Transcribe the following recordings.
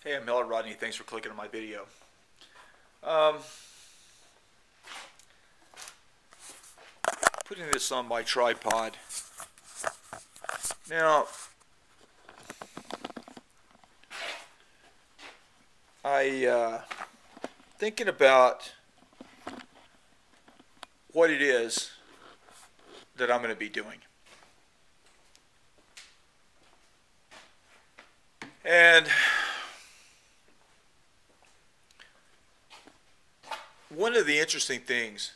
Hey, I'm Miller Rodney. Thanks for clicking on my video. Um, Putting this on my tripod. Now, I thinking about what it is that I'm going to be doing. And one of the interesting things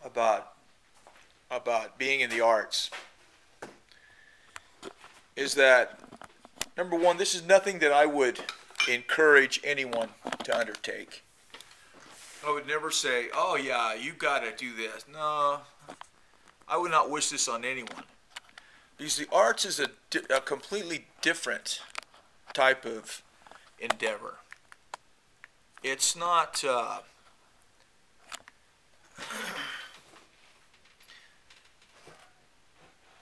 about being in the arts is that, number one, this is nothing that I would encourage anyone to undertake. I would never say, oh yeah, you got to do this. No, I would not wish this on anyone. Because the arts is a completely different type of endeavor. It's not,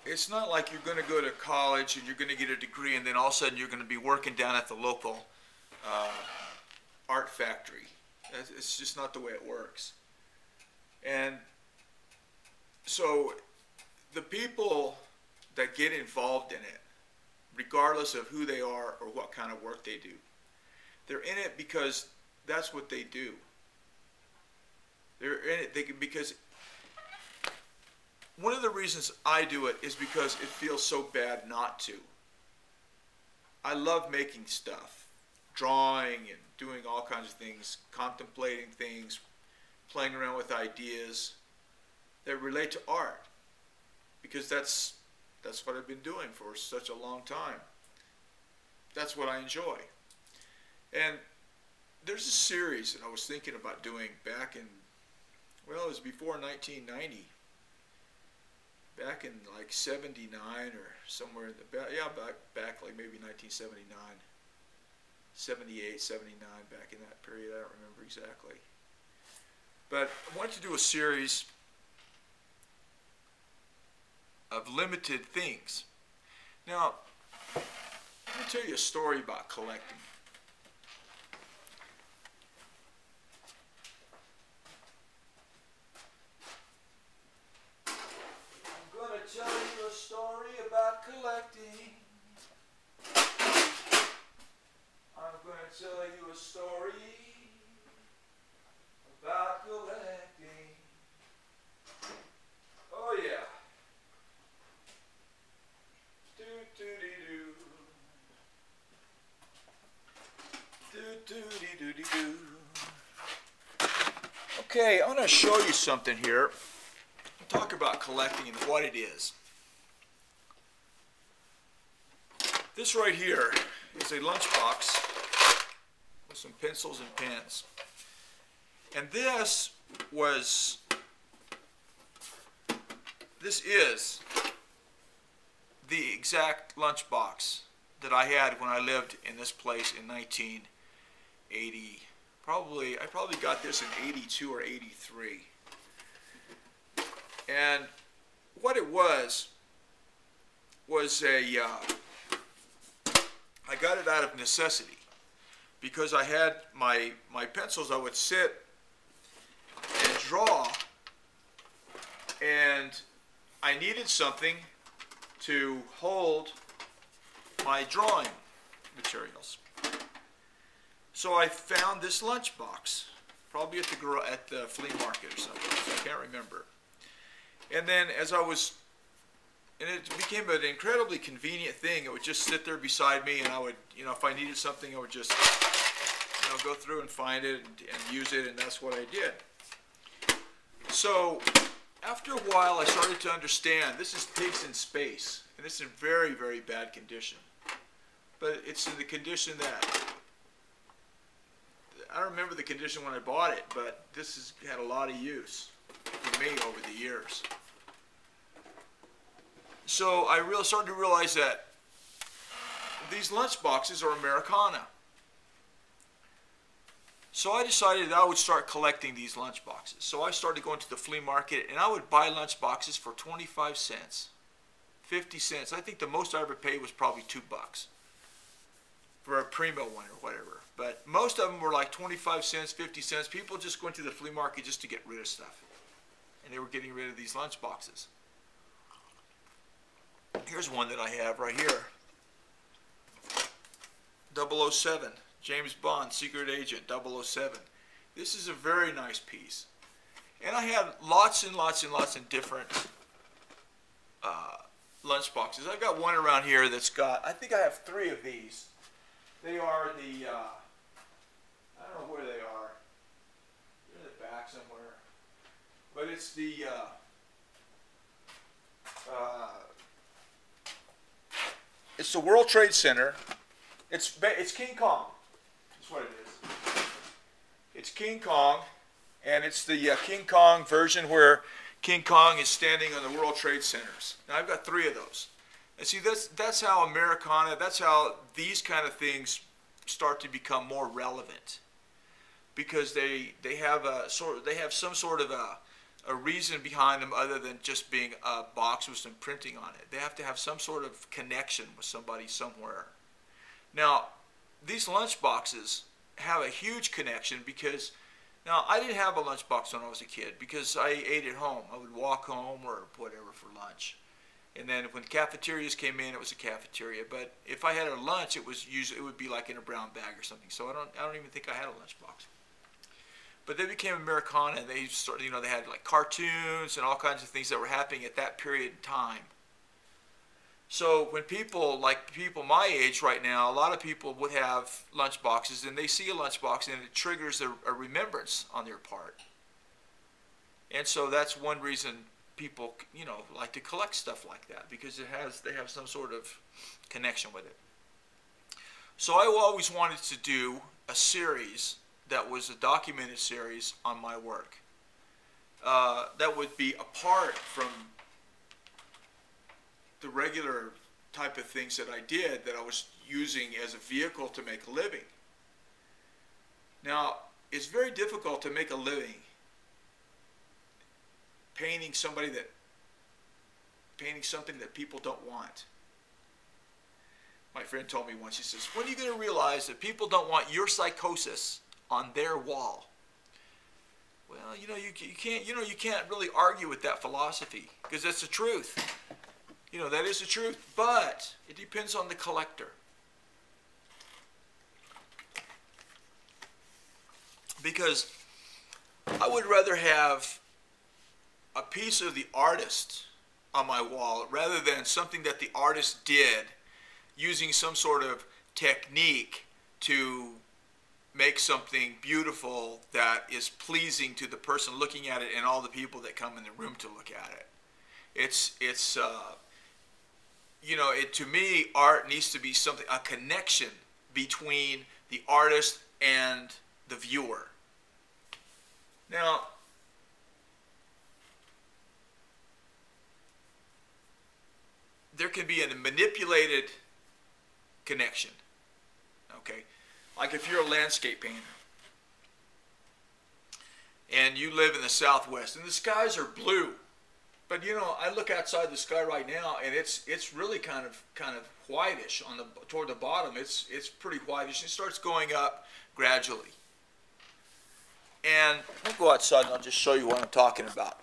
it's not like you're going to go to college and you're going to get a degree and then all of a sudden you're going to be working down at the local art factory. It's just not the way it works. And so the people that get involved in it, regardless of who they are or what kind of work they do, they're in it because that's what they do. They're in it because one of the reasons I do it is because it feels so bad not to. I love making stuff, drawing and doing all kinds of things, contemplating things, playing around with ideas that relate to art, because that's what I've been doing for such a long time. That's what I enjoy. And there's a series that I was thinking about doing back in, well, it was before 1990. Back in like 79 or somewhere in the back, yeah, back like maybe 1979, 78, 79, back in that period. I don't remember exactly. But I wanted to do a series of limited things. Now, let me tell you a story about collecting. I'm going to tell you a story about collecting. I'm going to tell you a story about collecting. Oh yeah. Do do do do. Do do do do. Okay, I'm going to show you something here. Talk about collecting and what it is. This right here is a lunchbox with some pencils and pens. And this is the exact lunchbox that I had when I lived in this place in 1980. I probably got this in 82 or 83. And what it was I got it out of necessity, because I had my pencils. I would sit and draw, and I needed something to hold my drawing materials. So I found this lunchbox, probably at the flea market or something. I can't remember. And then and it became an incredibly convenient thing. It would just sit there beside me, and I would, if I needed something, I would just, go through and find it and use it, and that's what I did. So after a while, I started to understand this takes in space, and it's in very, very bad condition. But it's in the condition that, I don't remember the condition when I bought it, but this has had a lot of use for me over the years. So I started to realize that these lunchboxes are Americana. So I decided that I would start collecting these lunchboxes. So I started going to the flea market, and I would buy lunchboxes for 25 cents, 50 cents. I think the most I ever paid was probably $2. for a primo one or whatever. But most of them were like 25 cents, 50 cents. People just went to the flea market just to get rid of stuff. And they were getting rid of these lunch boxes. Here's one that I have right here. 007, James Bond, Secret Agent 007. This is a very nice piece. And I have lots and lots and lots of different lunch boxes. I've got one around here that's got, I think I have 3 of these. They are the, I don't know where they are. They're in the back somewhere. But it's the, it's the World Trade Center. It's King Kong. That's what it is. It's King Kong, and it's the King Kong version where King Kong is standing on the World Trade Centers. Now I've got 3 of those. And see, that's how Americana, that's how these kind of things start to become more relevant, because they have some sort of a reason behind them other than just being a box with some printing on it. They have to have some sort of connection with somebody somewhere. Now, these lunch boxes have a huge connection because, now I didn't have a lunch box when I was a kid because I ate at home. I would walk home or whatever for lunch. And then when cafeterias came in, it was a cafeteria. But if I had a lunch, it would be like in a brown bag or something. So I don't even think I had a lunch box. But they became Americana, and they started, they had like cartoons and all kinds of things that were happening at that period in time. So when people my age right now, a lot of people would have lunch boxes, and they see a lunch box and it triggers a remembrance on their part. And so that's one reason people, like to collect stuff like that, because they have some sort of connection with it. So I always wanted to do a series that was a documented series on my work. That would be apart from the regular type of things that I did, that I was using as a vehicle to make a living. Now, it's very difficult to make a living painting something that people don't want. My friend told me once, he says, when are you going to realize that people don't want your psychosis on their wall? Well, you can't really argue with that philosophy, because that's the truth. That is the truth, but it depends on the collector. Because I would rather have a piece of the artist on my wall rather than something that the artist did using some sort of technique to make something beautiful that is pleasing to the person looking at it and all the people that come in the room to look at it. To me, art needs to be a connection between the artist and the viewer. Now, there can be a manipulated connection, okay? Like if you're a landscape painter and you live in the Southwest and the skies are blue, but I look outside the sky right now and it's really kind of whitish toward the bottom. It's pretty whitish. It starts going up gradually. And I'll go outside and I'll just show you what I'm talking about.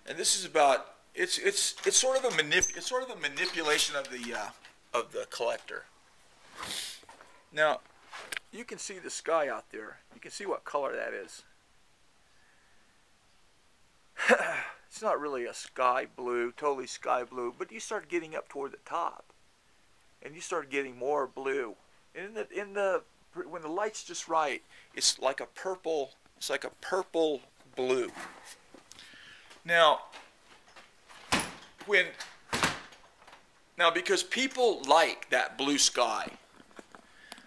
And this is about it's sort of a manipulation of the collector. Now, you can see the sky out there. You can see what color that is. It's not really a sky blue, totally sky blue, but you start getting up toward the top, and you start getting more blue. And when the light's just right, it's like a purple. It's like a purple blue. Now, because people like that blue sky,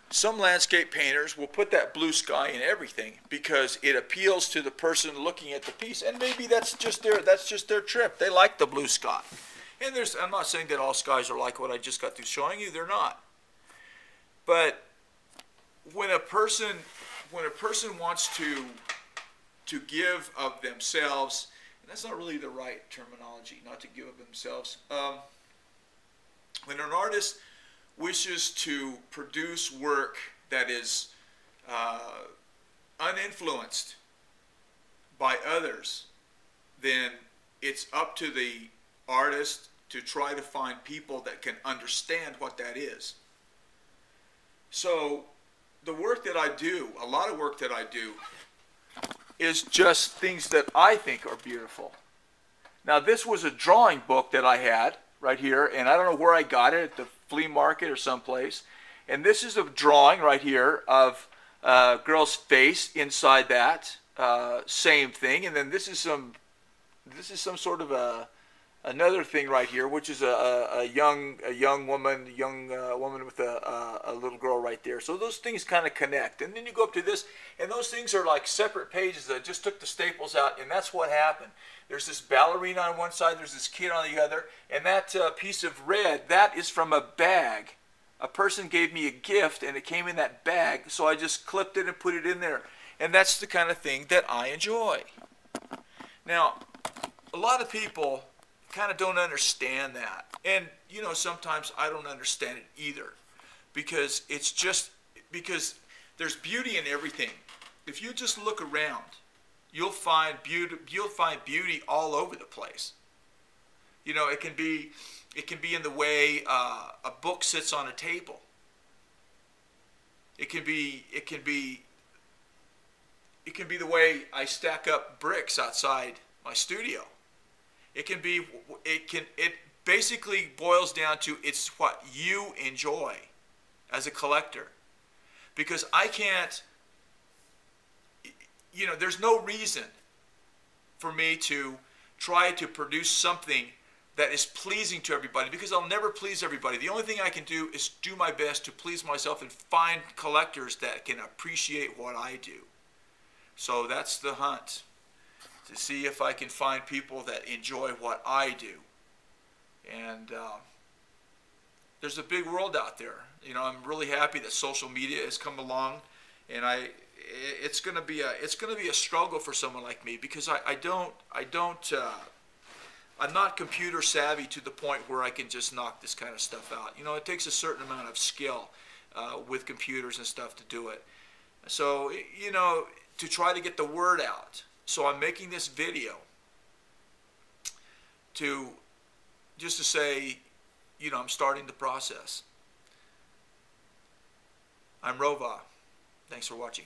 some landscape painters will put that blue sky in everything because it appeals to the person looking at the piece, and maybe that's just their trip. They like the blue sky. And I'm not saying that all skies are like what I just got through showing you. They're not. But when a person wants to give of themselves, and that's not really the right terminology, not to give of themselves. When an artist wishes to produce work that is uninfluenced by others, then it's up to the artist to try to find people that can understand what that is. So the work that I do, a lot of work that I do, is just things that I think are beautiful. Now this was a drawing book that I had right here, and I don't know where I got it, at the flea market or someplace. And this is a drawing right here of a girl's face inside that. Same thing. And then this is some sort of another thing right here, which is a young woman with a little girl right there. So those things kind of connect. And then you go up to this, and those things are like separate pages. I just took the staples out, and that's what happened. There's this ballerina on one side, there's this kid on the other, and that piece of red, that is from a bag. A person gave me a gift, and it came in that bag, so I just clipped it and put it in there. And that's the kind of thing that I enjoy. Now, a lot of people kind of don't understand that. And, you know, sometimes I don't understand it either. Because there's beauty in everything. If you just look around, you'll find beauty all over the place. You know, it can be in the way a book sits on a table. It can be the way I stack up bricks outside my studio. It basically boils down to it's what you enjoy as a collector. Because I can't, you know, there's no reason for me to try to produce something that is pleasing to everybody, because I'll never please everybody. The only thing I can do is do my best to please myself and find collectors that can appreciate what I do. So that's the hunt, to see if I can find people that enjoy what I do. And there's a big world out there. You know, I'm really happy that social media has come along, and it's going to be a struggle for someone like me, because I'm not computer savvy to the point where I can just knock this kind of stuff out. You know, it takes a certain amount of skill with computers and stuff to do it. So, you know, to try to get the word out. So I'm making this video just to say, you know, I'm starting the process. I'm Rovah. Thanks for watching.